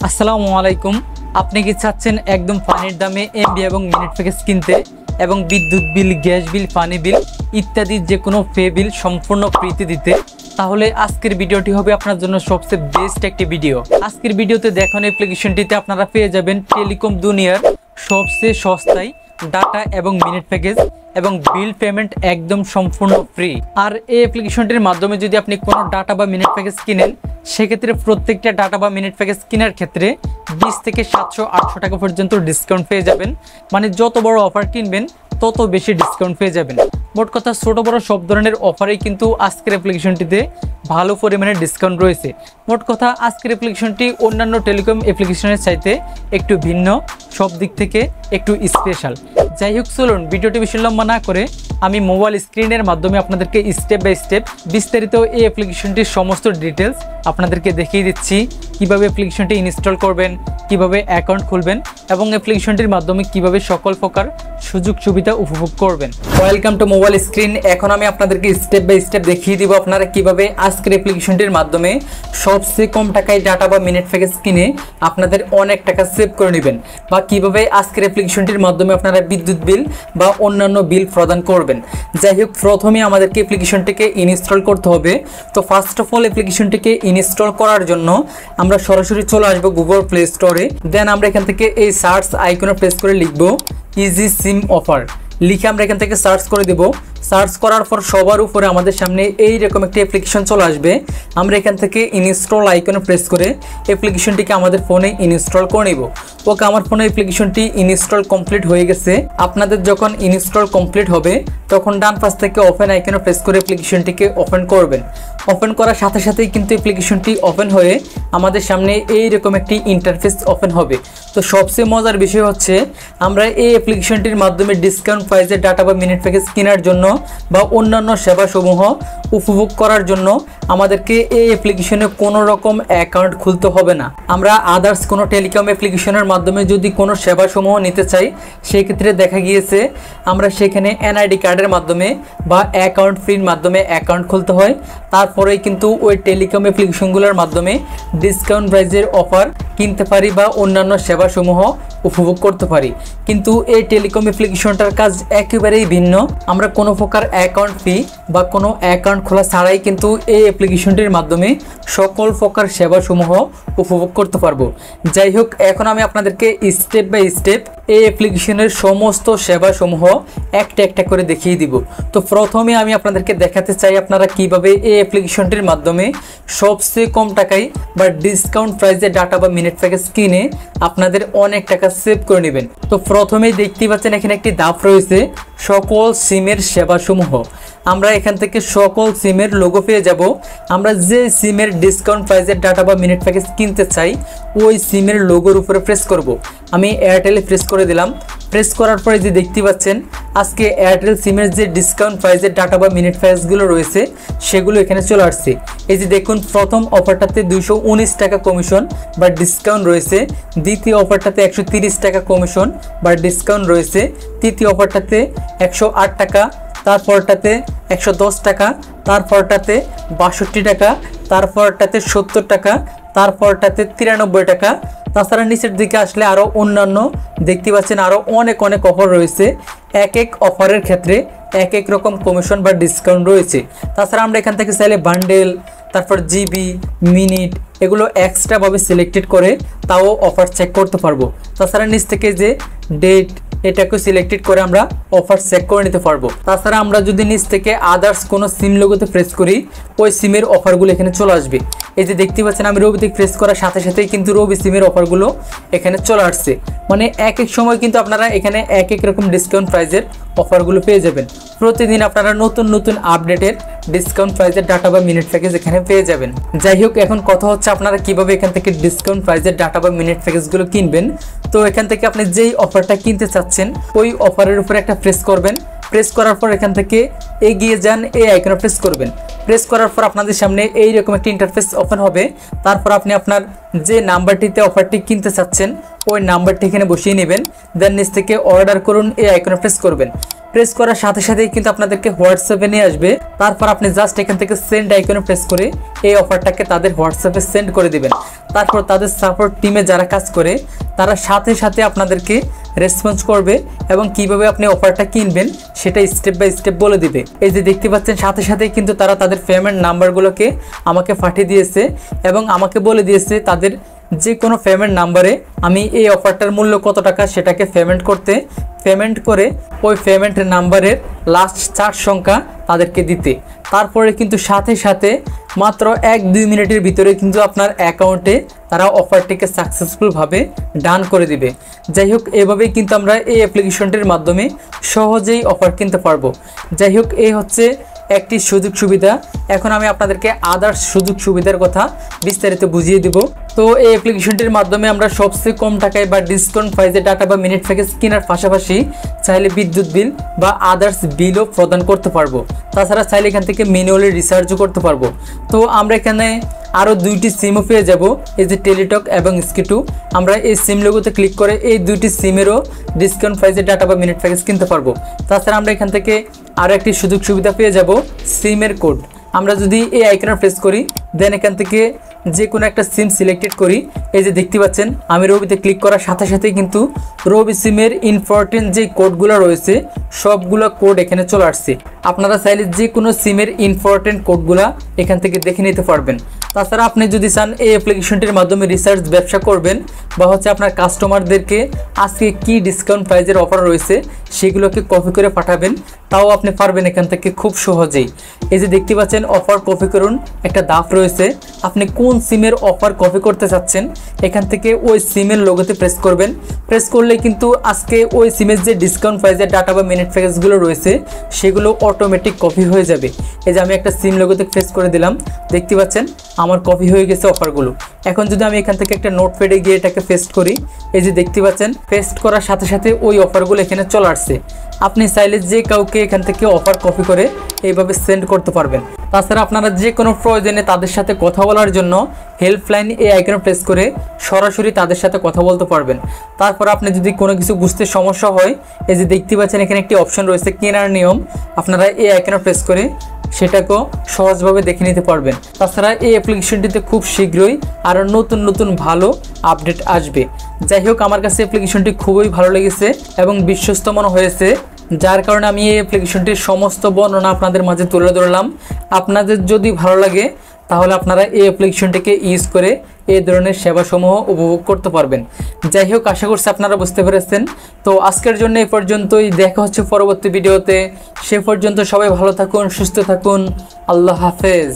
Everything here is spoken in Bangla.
আসসালামু আলাইকুম। আপনি কি চাচ্ছেন একদম পানির দামে এমবি এবং মিনিট প্যাকেজ কিনতে এবং বিদ্যুৎ বিল, গ্যাস বিল, পানি বিল ইত্যাদি যে কোনো পে বিল সম্পূর্ণ ফ্রিতে দিতে? তাহলে আজকের ভিডিওটি হবে আপনার জন্য সবচেয়ে বেস্ট একটি ভিডিও। আজকের ভিডিওতে দেখানো অ্যাপ্লিকেশনটিতে আপনারা পেয়ে যাবেন টেলিকম দুনিয়ার সবচেয়ে সস্তায় ডাটা এবং মিনিট প্যাকেজ এবং বিল পেমেন্ট একদম সম্পূর্ণ ফ্রি। আর এই অ্যাপ্লিকেশনটির মাধ্যমে যদি আপনি কোনো ডাটা বা মিনিট প্যাকেজ কিনেন, সেক্ষেত্রে প্রত্যেকটা ডাটা বা মিনিট প্যাকেজ কেনার ক্ষেত্রে 20 থেকে 700-800 টাকা পর্যন্ত ডিসকাউন্ট পেয়ে যাবেন। মানে যত বড় অফার কিনবেন তত বেশি ডিসকাউন্ট পেয়ে যাবেন। মোট কথা ছোট বড় সব ধরনের অফারেই কিন্তু আজকের অ্যাপ্লিকেশনটিতে ভালো পরিমাণে ডিসকাউন্ট রয়েছে। মোট কথা আজকের অ্যাপ্লিকেশনটি অন্যান্য টেলিকম অ্যাপ্লিকেশনের চাইতে একটু ভিন্ন, সব দিক থেকে একটু স্পেশাল। যাই হোক, চলুন ভিডিওটি বেশি লম্বা না করে আমি মোবাইল স্ক্রিনের মাধ্যমে আপনাদেরকে স্টেপ বাই স্টেপ বিস্তারিত এই অ্যাপ্লিকেশনটির সমস্ত ডিটেলস আপনাদেরকে দেখিয়ে দিচ্ছি। কিভাবে অ্যাপ্লিকেশনটি ইনস্টল করবেন, কিভাবে অ্যাকাউন্ট খুলবেন এবং অ্যাপ্লিকেশনটির মাধ্যমে কিভাবে সকল প্রকার সুযোগ সুবিধা উপভোগ করবেন। Welcome to mobile screen. এখন আমি আপনাদেরকে স্টেপ বাই স্টেপ দেখিয়ে দিব আপনারা কিভাবে আজকের অ্যাপ্লিকেশনটির মাধ্যমে সবচেয়ে কম টাকায় ডাটা বা মিনিট প্যাকেজ কিনে আপনাদের অনেক টাকা সেভ করে নেবেন, বা কিভাবে আজকের অ্যাপ্লিকেশনটির মাধ্যমে আপনারা বিদ্যুৎ বিল বা অন্যান্য বিল প্রদান করবেন। যাই হোক, প্রথমে আমাদেরকে অ্যাপ্লিকেশনটিকে ইনস্টল করতে হবে। তো ফার্স্ট অফ অল অ্যাপ্লিকেশনটিকে ইনস্টল করার জন্য আমরা সরাসরি চলে আসবো গুগল প্লে স্টোরে। দেন আমরা এখান থেকে এই সার্চ আইকনে প্রেস করে লিখবো ইজি সিম অফার। লিখে আমরা এখান থেকে সার্চ করে দেব। সার্চ করার পর সবার উপরে আমাদের সামনে এইরকম একটি অ্যাপ্লিকেশন চলে আসবে। আমরা এখান থেকে ইনস্টল আইকনে প্রেস করে অ্যাপ্লিকেশনটিকে আমাদের ফোনে ইনস্টল করে নেব। ওকে, আমার ফোনে অ্যাপ্লিকেশনটি ইনস্টল কমপ্লিট হয়ে গেছে। আপনাদের যখন ইনস্টল কমপ্লিট হবে তখন ডান পাশ থেকে ওপেন আইকনে প্রেস করে অ্যাপ্লিকেশনটিকে ওপেন করবেন। ওপেন করার সাথে সাথেই কিন্তু অ্যাপ্লিকেশনটি ওপেন হয়ে আমাদের সামনে এইরকম একটি ইন্টারফেস ওপেন হবে। তো সবচেয়ে মজার বিষয় হচ্ছে আমরা এই অ্যাপ্লিকেশনটির মাধ্যমে ডিসকাউন্ট প্রাইসে ডাটা বা মিনিট প্যাকেজ কেনার জন্য বা অন্যান্য সেবাসমূহ উপভোগ করার জন্য আমাদেরকে এই অ্যাপ্লিকেশনে কোনো রকম অ্যাকাউন্ট খুলতে হবে না। আমরা আদার্স কোনো টেলিকম অ্যাপ্লিকেশনের মাধ্যমে যদি কোনো সেবাসমূহ নিতে চাই, সেক্ষেত্রে দেখা গিয়েছে আমরা সেখানে এনআইডি কার্ডের মাধ্যমে বা অ্যাকাউন্ট ফ্রির মাধ্যমে অ্যাকাউন্ট খুলতে হয়। তারপরেই কিন্তু ওই টেলিকম অ্যাপ্লিকেশনগুলোর মাধ্যমে ডিসকাউন্ট প্রাইজের অফার কিনতে পারি বা অন্যান্য সেবাসমূহ উপভোগ করতে পারি। কিন্তু এই টেলিকম অ্যাপ্লিকেশনটার কাজ একেবারেই ভিন্ন। আমরা কোনো প্রকার অ্যাকাউন্ট ফি বা কোনো অ্যাকাউন্ট খোলা ছাড়াই কিন্তু এই অ্যাপ্লিকেশনটির মাধ্যমে সকল প্রকার সেবাসমূহ উপভোগ করতে পারবো। যাই হোক, এখন আমি আপনাদেরকে স্টেপ বাই স্টেপ এই অ্যাপ্লিকেশনের সমস্ত সেবাসমূহ একটা একটা করে দেখিয়ে দিব। তো প্রথমে আমি আপনাদেরকে দেখাতে চাই আপনারা কিভাবে এই অ্যাপ্লিকেশনটির মাধ্যমে সবচেয়ে কম টাকায় বা ডিসকাউন্ট প্রাইসে ডাটা বা মিনিট প্যাকেজ কিনে আপনাদের অনেক টাকা সেভ করে নেবেন। তো প্রথমেই দেখতেই পাচ্ছেন এখানে একটি ধাপ রয়েছে সকল সিমের সেবাসমূহ। আমরা এখান থেকে সকল সিমের লোগো পেয়ে যাব। আমরা যে সিমের ডিসকাউন্ট প্রাইসের ডাটা বা মিনিট প্যাকেজ কিনতে চাই ওই সিমের লোগোর উপরে প্রেস করব। আমি এয়ারটেলে প্রেস করে দিলাম। প্রেস করার পরে যে দেখতে পাচ্ছেন আজকে এয়ারটেল সিমের যে ডিসকাউন্ট প্রাইসের ডাটা বা মিনিট প্যাকেজগুলো রয়েছে সেগুলো এখানে চলে আসছে। এই যে দেখুন, প্রথম অফারটাতে 219 টাকা কমিশন বা ডিসকাউন্ট রয়েছে। দ্বিতীয় অফারটাতে 130 টাকা কমিশন বা ডিসকাউন্ট রয়েছে। তৃতীয় অফারটাতে 108 টাকা, তারপরটাতে 110 টাকা, তারপরটাতে 62 টাকা, তারপরটাতে 70 টাকা, তারপরটাতে 93 টাকা। তাছাড়া নিচের দিকে আসলে আরও অন্যান্য দেখতে পাচ্ছেন আরও অনেক অফার রয়েছে। এক এক অফারের ক্ষেত্রে এক এক রকম কমিশন বা ডিসকাউন্ট রয়েছে। তাছাড়া আমরা এখান থেকে চাইলে বান্ডেল, তারপর জিবি, মিনিট এগুলো এক্সট্রাভাবে সিলেক্টেড করে তাও অফার চেক করতে পারবো। তাছাড়া নিচ থেকে যে ডেট এটাকে সিলেক্টেড করে আমরা অফার চেক করে নিতে পারবো। তাছাড়া আমরা যদি নিচ থেকে আদার্স কোনো সিম লোগোতে প্রেস করি ওই সিমের অফারগুলো এখানে চলে আসবে। এই যে দেখতে পাচ্ছেন আমি রবিতে প্রেস করার সাথে সাথেই কিন্তু রবি সিমের অফারগুলো এখানে চলে আসছে। মানে এক এক সময় কিন্তু আপনারা এখানে এক এক রকম ডিসকাউন্ট প্রাইজের অফারগুলো পেয়ে যাবেন। প্রতিদিন আপনারা নতুন নতুন আপডেটের ডিসকাউন্ট প্রাইজের ডাটা বা মিনিট প্যাকেজ এখানে পেয়ে যাবেন। যাই হোক, এখন কথা হচ্ছে আপনারা কিভাবে এখান থেকে ডিসকাউন্ট প্রাইজের ডাটা বা মিনিট প্যাকেজগুলো কিনবেন। তো এখান থেকে আপনি যেই অফারটা কিনতে চাচ্ছেন ওই অফারের উপরে একটা প্রেস করবেন। প্রেস করার পর এখান থেকে এগিয়ে যান, এই আইকনে প্রেস করবেন। প্রেস করার পর আপনাদের সামনে এইরকম একটি ইন্টারফেস ওপেন হবে। তারপর আপনি আপনার যে নাম্বারটিতে অফারটি কিনতে চাচ্ছেন ওই নাম্বারটি এখানে বসিয়ে নেবেন। দেন নিচ থেকে অর্ডার করুন এই আইকনে প্রেস করবেন। প্রেস করার সাথে সাথেই কিন্তু আপনাদেরকে হোয়াটসঅ্যাপে নিয়ে আসবে। তারপর আপনি জাস্ট এখান থেকে সেন্ড আইকনে প্রেস করে এই অফারটাকে তাদের হোয়াটসঅ্যাপে সেন্ড করে দিবেন। তারপর তাদের সাপোর্ট টিমে যারা কাজ করে তারা সাথে সাথে আপনাদেরকে রেসপন্স করবে এবং কিভাবে আপনি অফারটা কিনবেন সেটা স্টেপ বাই স্টেপ বলে দিবে। এই যে দেখতে পাচ্ছেন সাথে সাথেই কিন্তু তারা তাদের পেমেন্ট নাম্বারগুলোকে আমাকে পাঠিয়ে দিয়েছে এবং আমাকে বলে দিয়েছে তাদের যে কোনো পেমেন্ট নাম্বারে আমি এই অফারটার মূল্য কত টাকা সেটাকে পেমেন্ট করে ওই পেমেন্ট নাম্বারের লাস্ট 4 সংখ্যা তাদেরকে দিতে। তারপরে কিন্তু সাথে সাথে মাত্র 1-2 মিনিটের ভিতরে কিন্তু আপনার অ্যাকাউন্টে তারা অফারটিকে সাকসেসফুলভাবে ডান করে দিবে। যাই হোক, এভাবেই কিন্তু আমরা এই অ্যাপ্লিকেশনটির মাধ্যমে সহজেই অফার কিনতে পারবো। যাই হোক, এই হচ্ছে একটি সুযোগ সুবিধা। এখন আমি আপনাদেরকে আদার্স সুযোগ সুবিধার কথা বিস্তারিত বুঝিয়ে দিব। তো এই অ্যাপ্লিকেশনটির মাধ্যমে আমরা সবচেয়ে কম টাকায় বা ডিসকাউন্ট প্রাইসে ডাটা বা মিনিট প্যাকেজ কেনার পাশাপাশি চাইলে বিদ্যুৎ বিল বা আদার্স বিলও প্রদান করতে পারবো। তাছাড়া চাইলে এখান থেকে ম্যানুয়ালি রিচার্জও করতে পারবো। তো আমরা এখানে আরও 2টি সিমও পেয়ে যাব, এই যে টেলিটক এবং স্কি2। আমরা এই সিম লোগোতে ক্লিক করে এই 2টি সিমেরও ডিসকাউন্ট প্রাইসে ডাটা বা মিনিট প্যাকেজ কিনতে পারবো। তাছাড়া আমরা এখান থেকে আরও একটি সুযোগ সুবিধা পেয়ে যাব, সিমের কোড। আমরা যদি এই আইকনে প্রেস করি দেন এখান থেকে যে কোনো একটা সিম সিলেক্টেড করি, এই যে দেখতে পাচ্ছেন আমি রবিতে ক্লিক করার সাথে সাথেই কিন্তু রবি সিমের ইম্পর্টেন্ট যে কোডগুলো রয়েছে সবগুলো কোড এখানে চলে আসছে। আপনারা চাইলে যে কোনো সিমের ইম্পর্টেন্ট কোডগুলা এখান থেকে দেখে নিতে পারবেন। তাছাড়া আপনি যদি চান এই অ্যাপ্লিকেশনটির মাধ্যমে রিসার্চ ব্যবসা করবেন বা হচ্ছে আপনার কাস্টমারদেরকে আজকে কি ডিসকাউন্ট প্রাইজের অফার রয়েছে সেগুলোকে কপি করে পাঠাবেন, তাও আপনি পারবেন এখান থেকে খুব সহজেই। এই যে দেখতে পাচ্ছেন অফার কপি করুন একটা ধাপ রয়েছে। আপনি কোন সিমের অফার কপি করতে চাচ্ছেন এখান থেকে ওই সিমের লোগোতে প্রেস করবেন। প্রেস করলে কিন্তু আজকে ওই সিমের যে ডিসকাউন্ট প্রাইজের ডাটা বা মিনিট প্যাকেজগুলো রয়েছে সেগুলো অটোমেটিক কপি হয়ে যাবে। এই যে আমি একটা সিম লোগোতে প্রেস করে দিলাম, দেখতে পাচ্ছেন আমার কপি হয়ে গেছে অফারগুলো। এখন যদি আমি এখান থেকে একটা নোটপ্যাডে গিয়ে এটাকে পেস্ট করি, এই যে দেখতে পাচ্ছেন পেস্ট করার সাথে সাথে ওই অফারগুলো এখানে চলে আসছে। আপনি চাইলে যে কাউকে এখান থেকে অফার কপি করে এইভাবে সেন্ড করতে পারবেন। তাছাড়া আপনারা যে কোনো প্রয়োজনে তাদের সাথে কথা বলার জন্য হেল্পলাইন এই আইকনে প্রেস করে সরাসরি তাদের সাথে কথা বলতে পারবেন। তারপর আপনি যদি কোনো কিছু বুঝতে সমস্যা হয়, এই যে দেখতে পাচ্ছেন এখানে একটি অপশন রয়েছে কেনার নিয়ম, আপনারা এই আইকনে প্রেস করে সেটাকেও সহজভাবে দেখে নিতে পারবেন। তাছাড়া এই অ্যাপ্লিকেশনটিতে খুব শীঘ্রই আরও নতুন নতুন ভালো আপডেট আসবে। যাই হোক, আমার কাছে অ্যাপ্লিকেশনটি খুবই ভালো লেগেছে এবং বিশ্বস্ত মনে হয়েছে, যার কারণে আমি এই অ্যাপ্লিকেশনটির সমস্ত বর্ণনা আপনাদের মাঝে তুলে ধরলাম। আপনাদের যদি ভালো লাগে তাহলে আপনারা এই অ্যাপ্লিকেশনটিকে ইউজ করে এই ধরনের সেবাসমূহ উপভোগ করতে পারবেন। যাই হোক, আশা করছি আপনারা বুঝতে পেরেছেন। তো আজকের জন্য এই পর্যন্তই, দেখা হচ্ছে পরবর্তী ভিডিওতে। সে পর্যন্ত সবাই ভালো থাকুন, সুস্থ থাকুন। আল্লাহ হাফেজ।